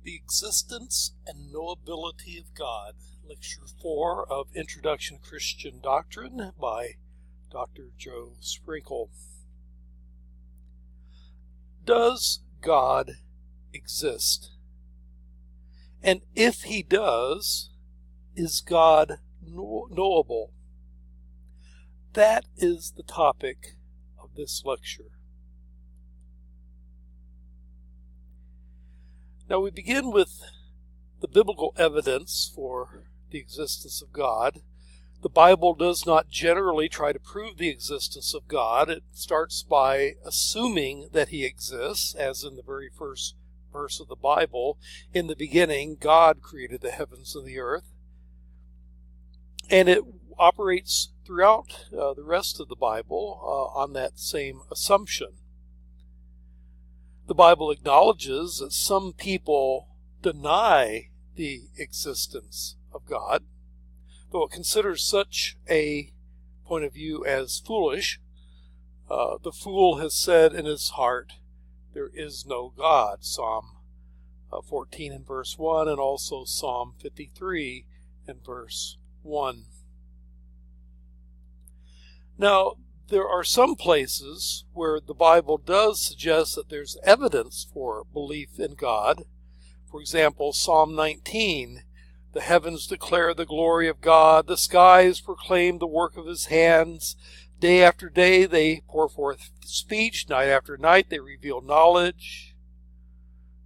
The Existence and Knowability of God, Lecture 4 of Introduction to Christian Doctrine by Dr. Joe Sprinkle. Does God exist? And if he does, is God knowable? That is the topic of this lecture. Now we begin with the biblical evidence for the existence of God. The Bible does not generally try to prove the existence of God. It starts by assuming that he exists, as in the very first verse of the Bible. In the beginning, God created the heavens and the earth. And it operates throughout the rest of the Bible on that same assumption. The Bible acknowledges that some people deny the existence of God, though it considers such a point of view as foolish. The fool has said in his heart, "There is no God," Psalm 14 and verse 1, and also Psalm 53 and verse 1. Now, there are some places where the Bible does suggest that there's evidence for belief in God. For example, Psalm 19, "The heavens declare the glory of God, the skies proclaim the work of his hands. Day after day they pour forth speech, night after night they reveal knowledge.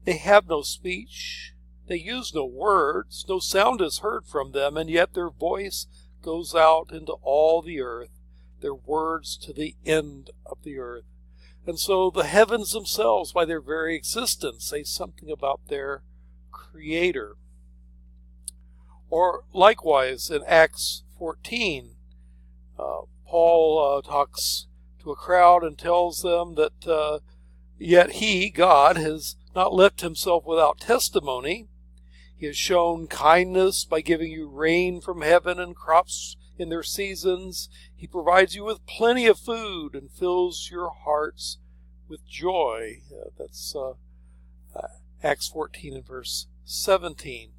They have no speech, they use no words, no sound is heard from them, and yet their voice goes out into all the earth, their words to the end of the earth." And so the heavens themselves, by their very existence, say something about their Creator. Or likewise in Acts 14, Paul talks to a crowd and tells them that yet he, God, has not left himself without testimony. He has shown kindness by giving you rain from heaven and crops in their seasons. He provides you with plenty of food and fills your hearts with joy. That's Acts 14 and verse 17.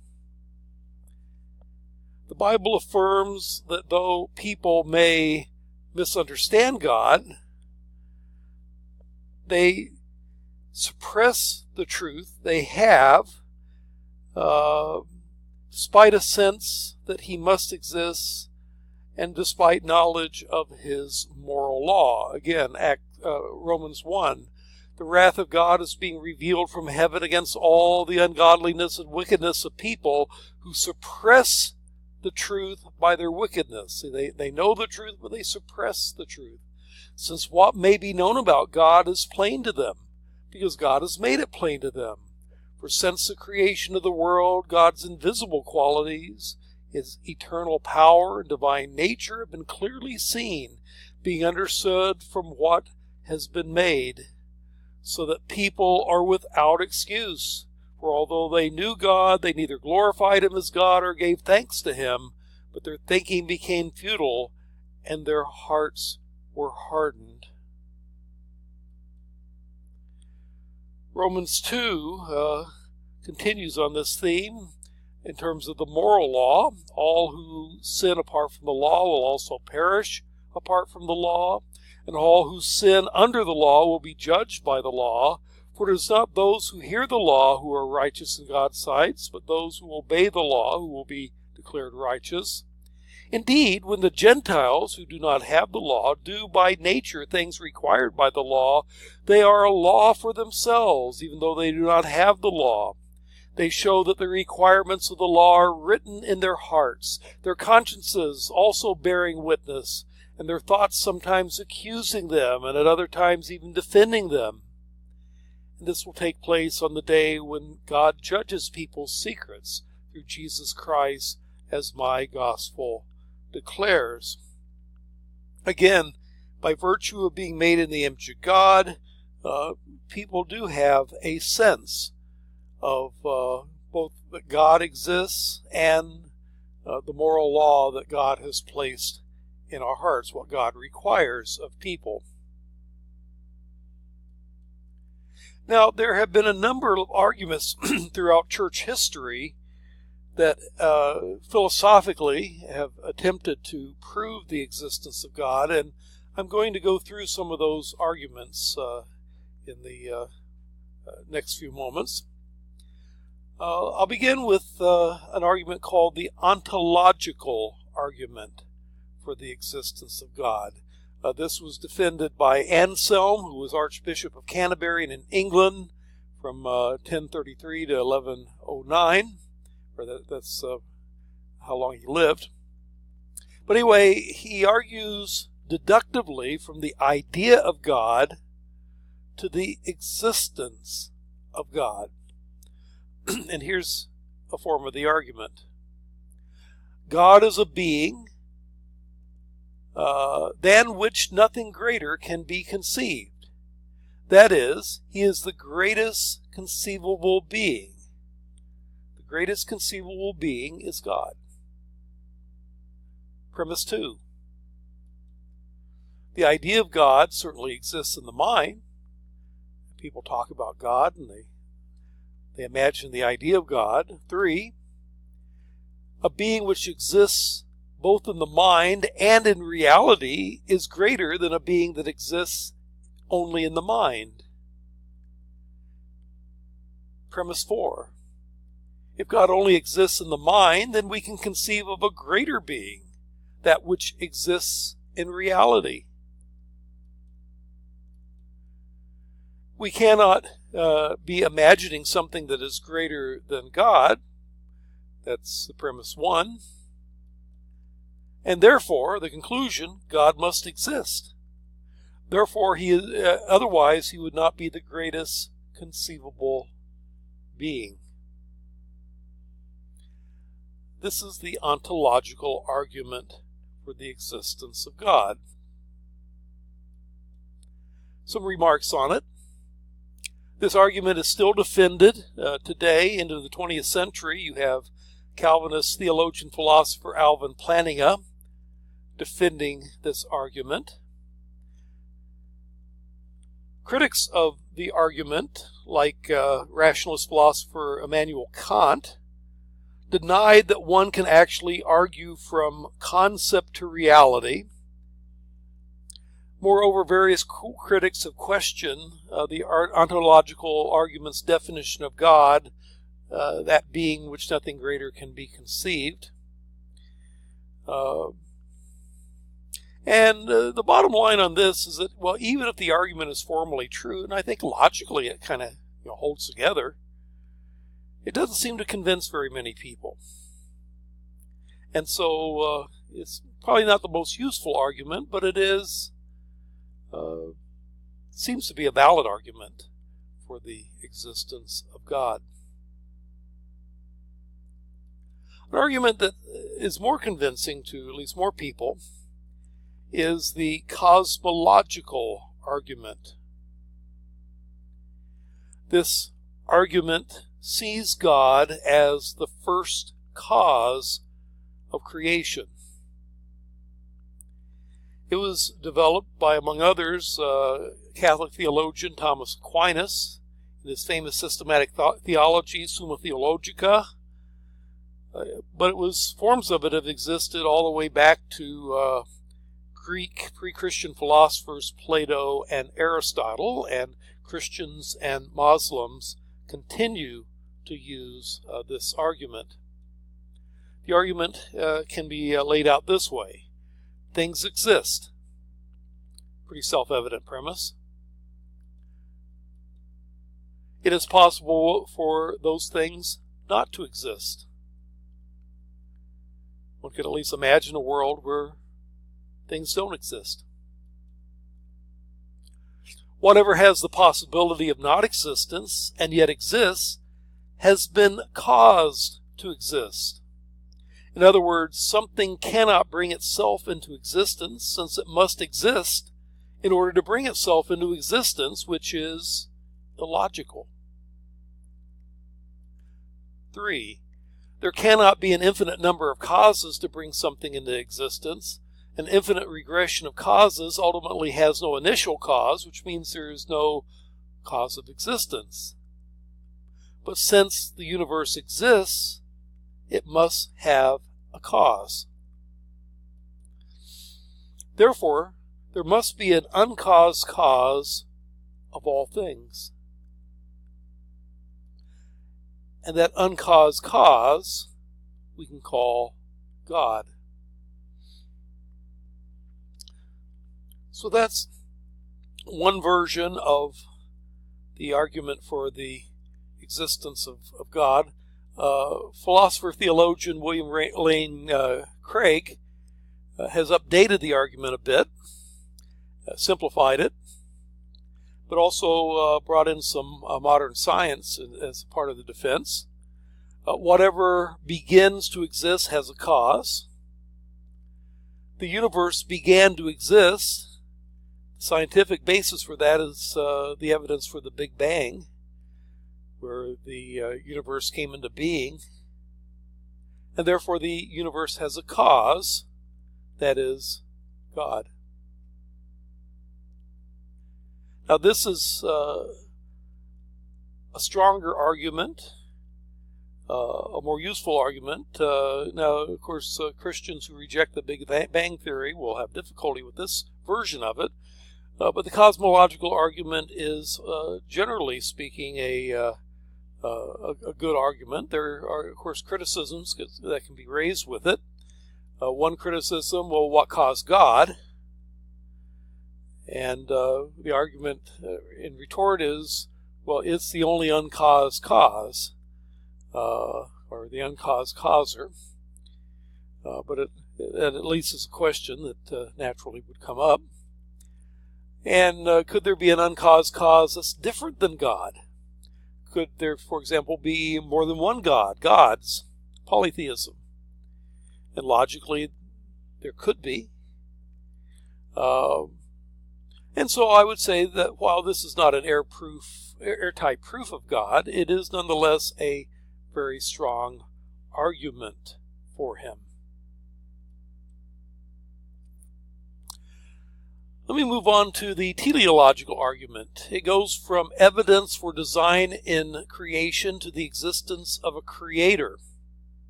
The Bible affirms that though people may misunderstand God, they suppress the truth they have, despite a sense that he must exist, and despite knowledge of his moral law. Again, Romans 1, "The wrath of God is being revealed from heaven against all the ungodliness and wickedness of people who suppress the truth by their wickedness." They know the truth, but they suppress the truth. Since what may be known about God is plain to them, because God has made it plain to them. For since the creation of the world, God's invisible qualities, his eternal power and divine nature, have been clearly seen, being understood from what has been made, so that people are without excuse. For although they knew God, they neither glorified him as God or gave thanks to him, but their thinking became futile, and their hearts were hardened. Romans 2 continues on this theme. In terms of the moral law, all who sin apart from the law will also perish apart from the law, and all who sin under the law will be judged by the law. For it is not those who hear the law who are righteous in God's sight, but those who obey the law who will be declared righteous. Indeed, when the Gentiles who do not have the law do by nature things required by the law, they are a law for themselves, even though they do not have the law. They show that the requirements of the law are written in their hearts, their consciences also bearing witness, and their thoughts sometimes accusing them, and at other times even defending them. And this will take place on the day when God judges people's secrets through Jesus Christ, as my gospel declares. Again, by virtue of being made in the image of God, people do have a sense of both that God exists and the moral law that God has placed in our hearts, what God requires of people. Now, there have been a number of arguments throughout church history that philosophically have attempted to prove the existence of God, and I'm going to go through some of those arguments in the next few moments. I'll begin with an argument called the Ontological argument for the existence of God. This was defended by Anselm, who was Archbishop of Canterbury in England from 1033 to 1109. That's how long he lived. But anyway, he argues deductively from the idea of God to the existence of God. And here's a form of the argument. God is a being than which nothing greater can be conceived. That is, he is the greatest conceivable being. The greatest conceivable being is God. Premise 2. The idea of God certainly exists in the mind. People talk about God and they imagine the idea of God. 3. A being which exists both in the mind and in reality is greater than a being that exists only in the mind. Premise 4. If God only exists in the mind, then we can conceive of a greater being, that which exists in reality. We cannot be imagining something that is greater than God. That's the premise 1. And therefore, the conclusion, God must exist. Therefore, otherwise he would not be the greatest conceivable being. This is the ontological argument for the existence of God. Some remarks on it. This argument is still defended today into the 20th century. You have Calvinist theologian philosopher Alvin Plantinga defending this argument. Critics of the argument, like rationalist philosopher Immanuel Kant, denied that one can actually argue from concept to reality. Moreover, various critics have questioned the ontological argument's definition of God, that being which nothing greater can be conceived. And the bottom line on this is that, well, even if the argument is formally true, and I think logically it kind of holds together, it doesn't seem to convince very many people. And so it's probably not the most useful argument, but it is seems to be a valid argument for the existence of God. An argument that is more convincing to at least more people is the cosmological argument. This argument sees God as the first cause of creation. It was developed by, among others, Catholic theologian Thomas Aquinas in his famous systematic theology, Summa Theologica. But forms of it have existed all the way back to Greek pre-Christian philosophers Plato and Aristotle, and Christians and Muslims continue to use this argument. The argument can be laid out this way. Things exist. Pretty self-evident premise. It is possible for those things not to exist. One could at least imagine a world where things don't exist. Whatever has the possibility of not existence and yet exists has been caused to exist. In other words, something cannot bring itself into existence since it must exist in order to bring itself into existence, which is illogical. 3. There cannot be an infinite number of causes to bring something into existence. An infinite regression of causes ultimately has no initial cause, which means there is no cause of existence. But since the universe exists, it must have a cause. Therefore, there must be an uncaused cause of all things. And that uncaused cause we can call God. So that's one version of the argument for the existence of God. Philosopher theologian William Lane Craig has updated the argument a bit, simplified it, but also brought in some modern science as part of the defense. Whatever begins to exist has a cause. The universe began to exist. The scientific basis for that is the evidence for the Big Bang, where the universe came into being. And therefore the universe has a cause, that is, God. Now this is a stronger argument, a more useful argument. Now, of course, Christians who reject the Big Bang Theory will have difficulty with this version of it. But the cosmological argument is, generally speaking, a good argument. There are, of course, criticisms that can be raised with it. One criticism, well, what caused God? And the argument in retort is, well, it's the only uncaused cause, or the uncaused causer. But it at least is a question that naturally would come up. And could there be an uncaused cause that's different than God? Could there, for example, be more than one God, gods, polytheism? And logically, there could be. And so I would say that while this is not an airtight proof of God, it is nonetheless a very strong argument for him. Let me move on to the teleological argument. It goes from evidence for design in creation to the existence of a creator.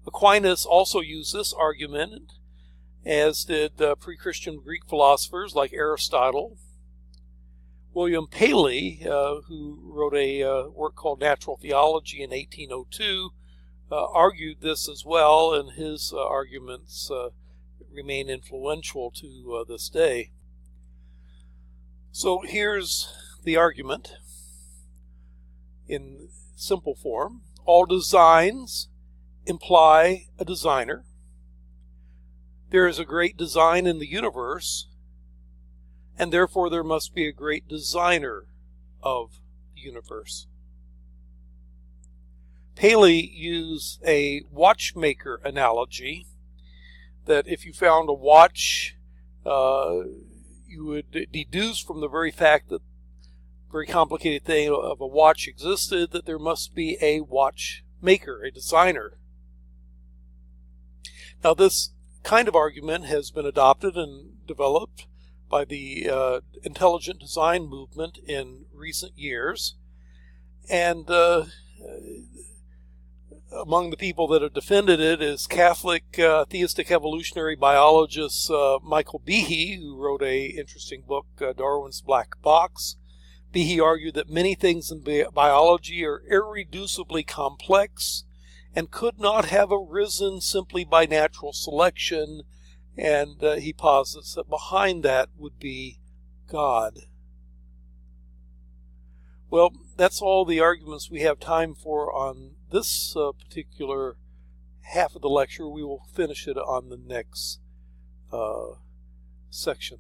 Aquinas also used this argument, as did pre-Christian Greek philosophers like Aristotle. William Paley, who wrote a work called Natural Theology in 1802, argued this as well, and his arguments remain influential to this day. So here's the argument in simple form. All designs imply a designer. There is a great design in the universe, and therefore there must be a great designer of the universe. Paley used a watchmaker analogy, that if you found a watch, you would deduce from the very fact that very complicated thing of a watch existed, that there must be a watchmaker, a designer. Now this kind of argument has been adopted and developed by the intelligent design movement in recent years. And among the people that have defended it is Catholic theistic evolutionary biologist Michael Behe, who wrote an interesting book, Darwin's Black Box. Behe argued that many things in biology are irreducibly complex and could not have arisen simply by natural selection, and he posits that behind that would be God. Well, that's all the arguments we have time for on this particular half of the lecture. We will finish it on the next section.